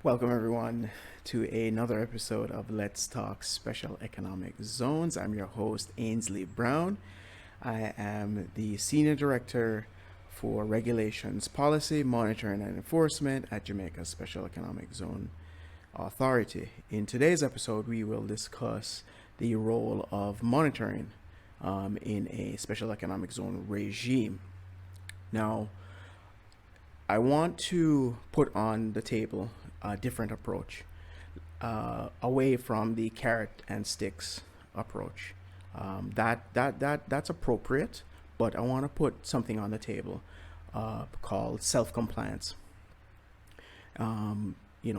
Welcome, everyone, to another episode of Let's Talk Special Economic Zones. I'm your host, Ainsley Brown. I am the Senior Director for Regulations, Policy, Monitoring, and Enforcement at Jamaica's Special Economic Zone Authority. In today's episode, we will discuss the role of monitoring in a Special Economic Zone regime. Now, I want to put on the table a different approach, away from the carrot and sticks approach. That's appropriate, but I want to put something on the table called self-compliance.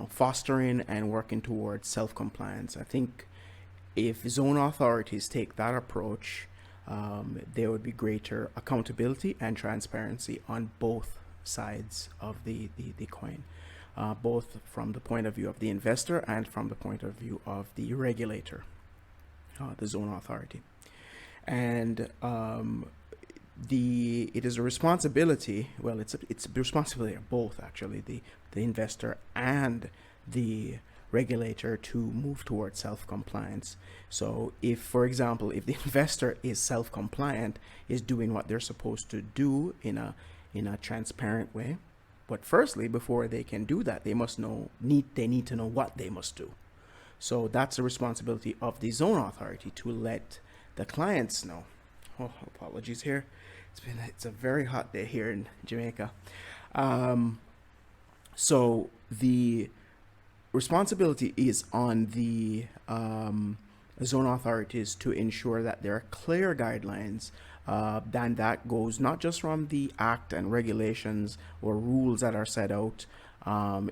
Fostering and working towards self-compliance. I think if zone authorities take that approach, there would be greater accountability and transparency on both sides of the coin, both from the point of view of the investor and from the point of view of the regulator, the zone authority. And it is a responsibility. Well, it's a responsibility of both, actually, the investor and the regulator, to move towards self-compliance. So if, for example, if the investor is self-compliant, is doing what they're supposed to do in a transparent way, but firstly, before they can do that, they need to know what they must do. So that's the responsibility of the zone authority, to let the clients know. Oh, apologies here. It's a very hot day here in Jamaica. So the responsibility is on the zone authorities to ensure that there are clear guidelines. Then that goes not just from the act and regulations or rules that are set out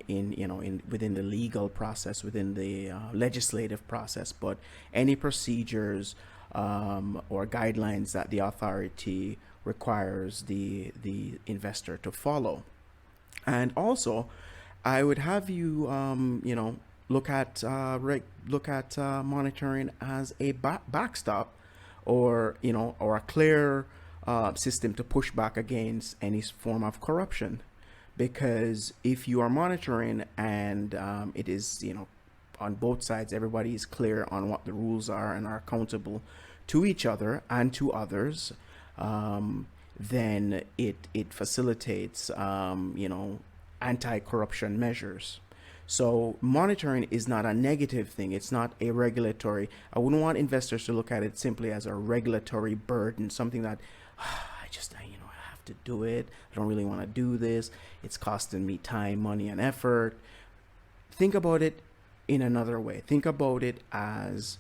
within the legal process, within the legislative process, but any procedures or guidelines that the authority requires the investor to follow. And also, I would have you look at monitoring as a backstop, or a clear system to push back against any form of corruption. Because if you are monitoring and it is, on both sides, everybody is clear on what the rules are and are accountable to each other and to others, then it facilitates anti-corruption measures. So monitoring is not a negative thing. It's not a regulatory. I wouldn't want investors to look at it simply as a regulatory burden, something that I have to do it. I don't really want to do this. It's costing me time, money, and effort. Think about it in another way. Think about it as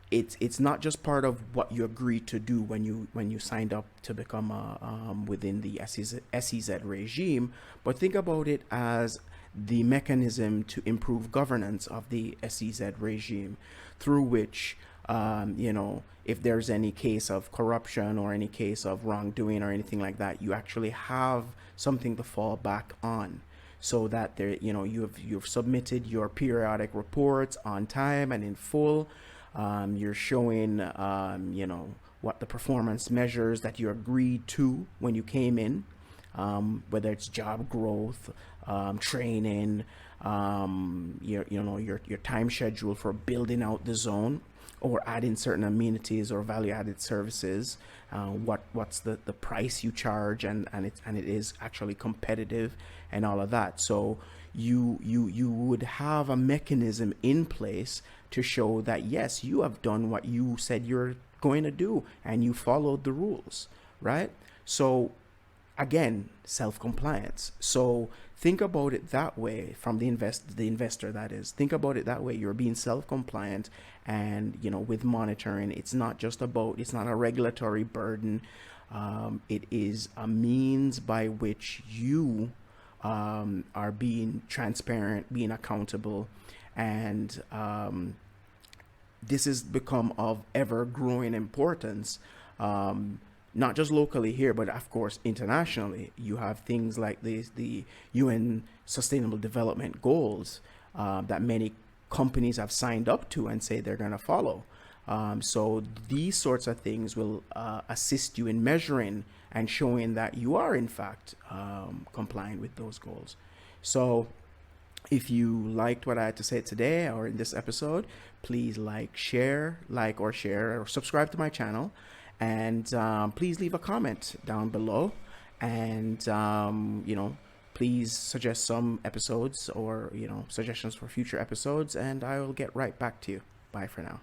it's not just part of what you agreed to do when you signed up to become within the SEZ regime, but think about it as the mechanism to improve governance of the SEZ regime, through which, if there's any case of corruption or any case of wrongdoing or anything like that, you actually have something to fall back on, so that you've submitted your periodic reports on time and in full. You're showing, what the performance measures that you agreed to when you came in, whether it's job growth, training, your time schedule for building out the zone or adding certain amenities or value-added services, what's the price you charge, and it is actually competitive, and all of that. So you would have a mechanism in place to show that, yes, you have done what you said you're going to do and you followed the rules, right? So again, self-compliance. So think about it that way, from the investor, that is. Think about it that way. You're being self-compliant, and with monitoring, it's not a regulatory burden. It is a means by which you are being transparent, being accountable, and this has become of ever-growing importance, not just locally here, but of course internationally. You have things like the UN Sustainable Development Goals that many companies have signed up to and say they're going to follow. So these sorts of things will assist you in measuring and showing that you are in fact complying with those goals. So If you liked what I had to say today or in this episode, please share, or subscribe to my channel. And please leave a comment down below. And, please suggest some episodes or, suggestions for future episodes. And I will get right back to you. Bye for now.